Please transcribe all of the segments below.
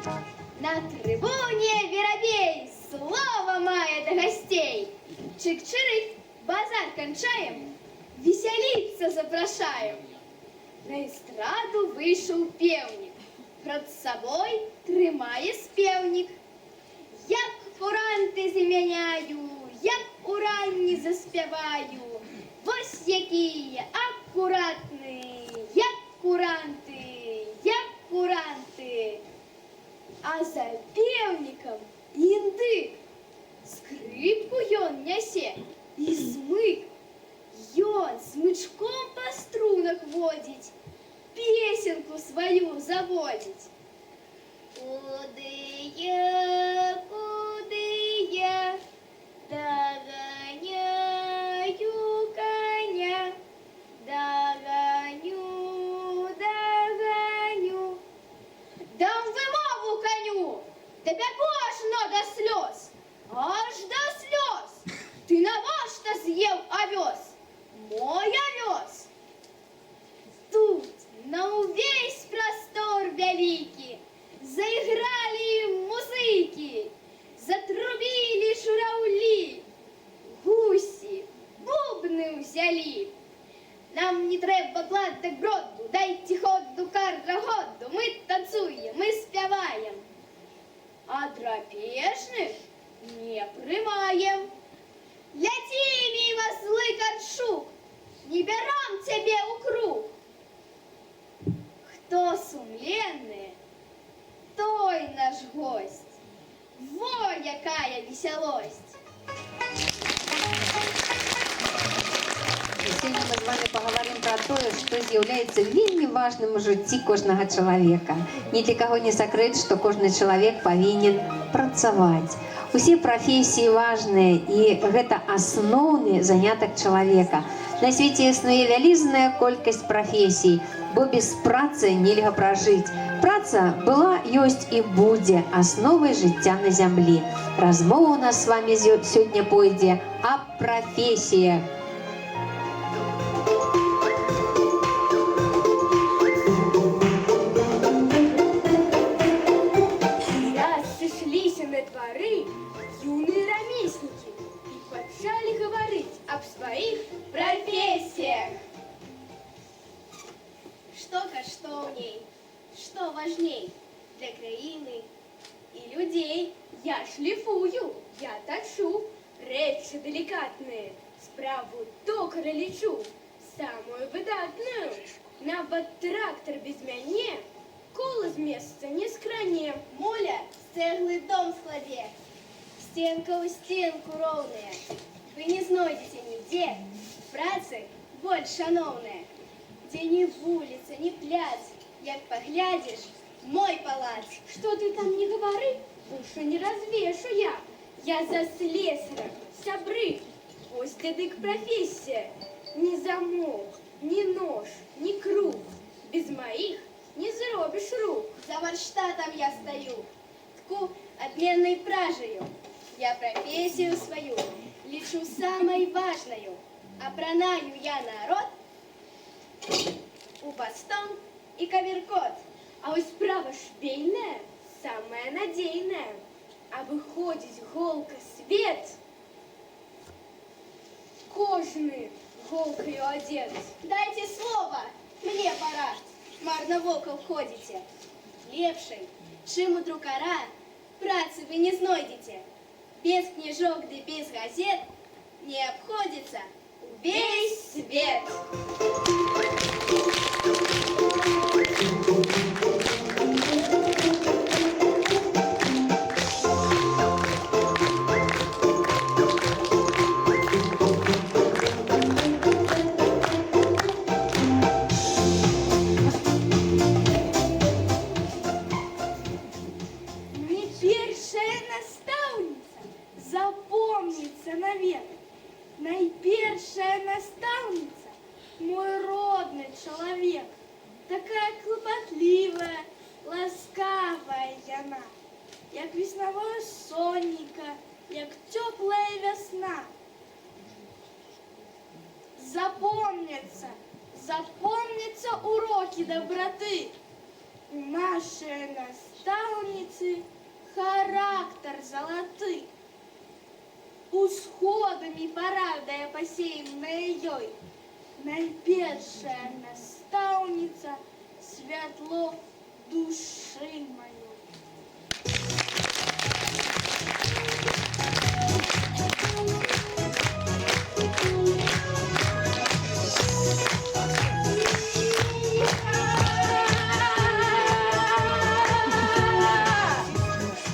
На трибуне Воробей слово мая до гостей. Чик-чирик, базар кончаем, веселиться запрошаем. На эстраду вышел певник, пред собой тримає спевник. Як куранти заміняю, як уранні заспіваю, ось які акуратні, як куранти, як куранти. А за певником індик, скрипку ён нясе і смык. Ён смычком по струнах водить, песенку свою заводить. Куды я, догоняю коня, догоню. Дам вымову коню, допеку аж до слез, аж до слез. Ты навошта съел овес, мой овес? Тут на увесь простор великий заиграли музыки, затрубили журавли, гуси бубны взяли. Нам не треба гладок броду, дайте ходу карагоду, мы танцуем, мы спеваем, а драпежных не прымаем. Ляти мимо злый коршук, не берем тебе у круг. Кто сумленный, той наш гость. Во, якая веселость! Сьогодні ми з вами поговоримо про те, що з'являється вельми важним у житті кожного чоловіка. Ні для кого не секрет, що кожен чоловік повинен працювати. Усе професії важні, і це основний заняток чоловіка. На світі існує вялізная колькасць професій, бо без праці нельга прожити. Праця була, ёсць і будзе основой життя на землі. Розмова у нас з вами сьогодні пойде о професіях. Дворы юные ремесленники и почали говорить об своих профессиях. Что коштовней, что важней для краины и людей. Я шлифую, я точу, речи деликатные, справу токаря лечу, самую выдатную. Нават трактор без мяне кола з места не скране. Моля, цеглы дом складе, стенка у стенку ровная. Вы не знойдете нигде працы больше шановная. Где ни вулица, ни пляц, як поглядишь, мой палац. Что ты там не говори, уши не развешу я. Я за слесаря, сябры, пусть эдак профессия. Ни замок, ни нож, ни круг, без моих не заробишь рук. За Варштатом я стою, тку отменной пражею. Я профессию свою лечу самой важною, а пронаю я народ у бастон и коверкот. А ось право шпейная, самая надейная, а выходить голка свет, кожаный голкою одет. Дайте слово, мне пора. Марно в око входите. Лепший, чим у друкара, працы вы не знойдете. Без книжок да без газет не обходится весь свет. Найпершая наставница, мой родный человек, такая клопотливая, ласкавая яна, як весновое сонника, як теплая весна. Запомнятся уроки доброты у нашей наставницы працы характар залаты. Усходамі парадае пасеянная ёй. Найпершая настаўніца святло душы маёй.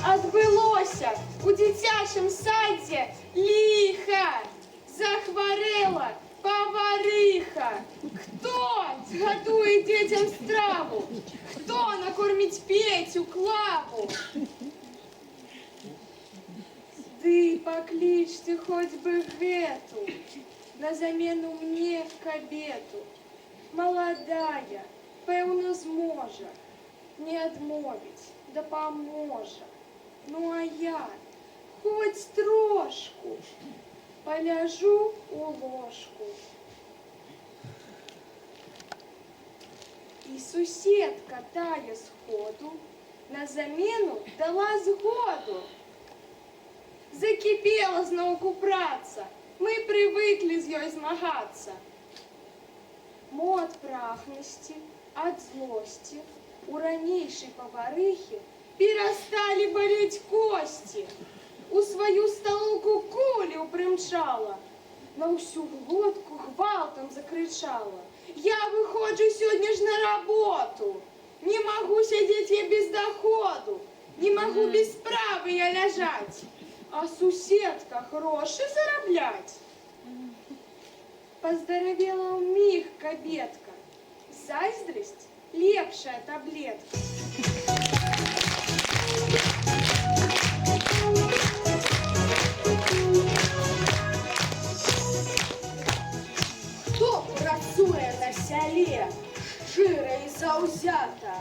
Адбылося у дзіцячым садзе ліха, захварэла повариха. Хто зготує дітям страву? Хто накормить Петю, Клаву? Ды покличьте хоть бы гэту на замену мне кабету. Молодая, пэўна зможа, не адмовіць, дапаможа. Ну а я хоть трошку поляжу у ложку. И суседка тая сходу на замену дала згоду. Закипела зноўку праца, мы привыкли з ёй змагацца. Мо ад прагнасці, ад злосці у ранейшай паварыхі перасталі балець косці. У свою столовку кулю примчала, на всю глотку гвалтом закричала. Я выходжу сегодня ж на работу, не могу сидеть я без доходу, не могу без справы я лежать, а суседка гроши зараблять. Поздоровела вмиг кабетка, зайздрость лепшая таблетка. Хто працуе на сяле шчыра і заўзята,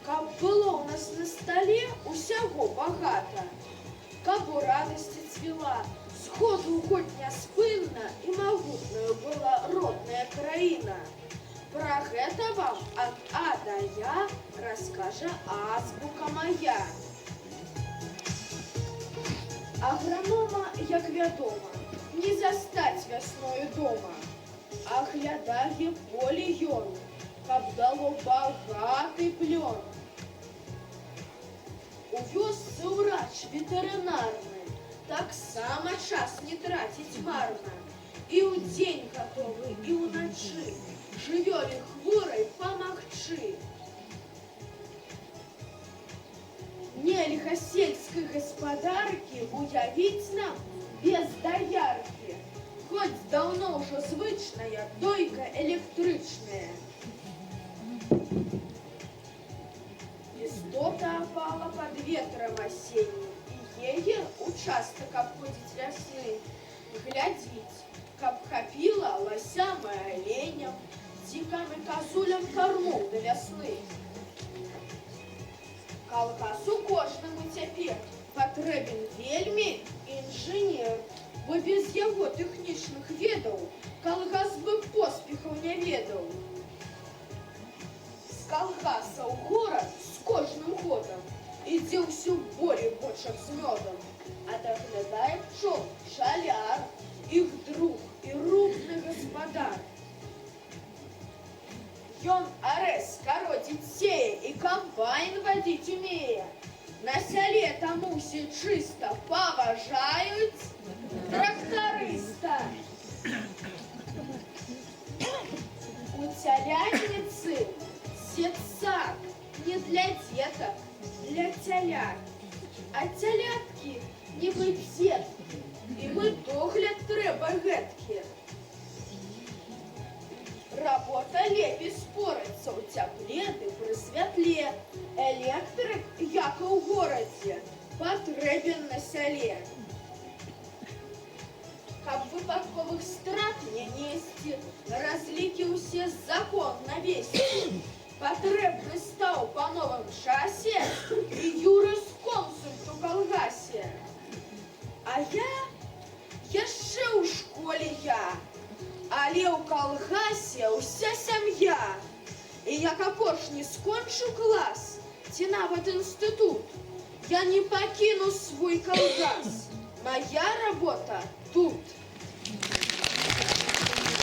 каб было ў нас на стале усяго багата, каб у радасці цвіла сходу хоть няспынна і магутнаю была родная краіна. Пра гэта вам ад А да Я раскажа азбука моя. Агранома, як вядома, не застаць вясною дома. Аглядае поле ён, каб дало багаты плён. У вёсцы ўрач ветэрынарны таксама час не траціць марна. І ў дзень гатовы, і ўначы жывёле хворай памагчы. Нельга сельскай гаспадаркі уявіць нам без даяркі, хоць даўно ўжо звычная дойка электрычная. Істота апала пад ветрам асеннім, і яе участак абходзіць лясны, глядзіць, каб хапіла ласям і аленям, дзікам і казулям кармоў да вясны. Калгасу кожнаму цяпер патрэбен вельмі інжынер, бо без яго тэхнічных ведаў калгас бы поспехаў не ведаў. З калгаса ў горад з кожным годам ідзе ўсё болей бочак з мёдам, а даглядае пчол шаляр, іх друг і рупны гаспадар. Ён арэз кароціць сее і камбайн вадзіць умее. На сяле таму ўсе чыста паважаюць трактарыста. У цялятніцы сетсак не для дзетак, для цялят. А цяляткі нібы дзеткі, і мы догляд трэба гэткі. Работа лепей спорацца ў цяпле ды пры святле. Электрык, як і ў горадзе, патрэбен на сяле. Каб выпадковых страт не несці, разлікі ўсе закон навесці, патрэбны стаў па новым часе і юрысконсульт у калгасе. А я яшчэ ў школе але ў калгасе ўся сям'я. І як апошні скончу клас ці нават інстытут, Я не покину свой колгас. Моя работа тут.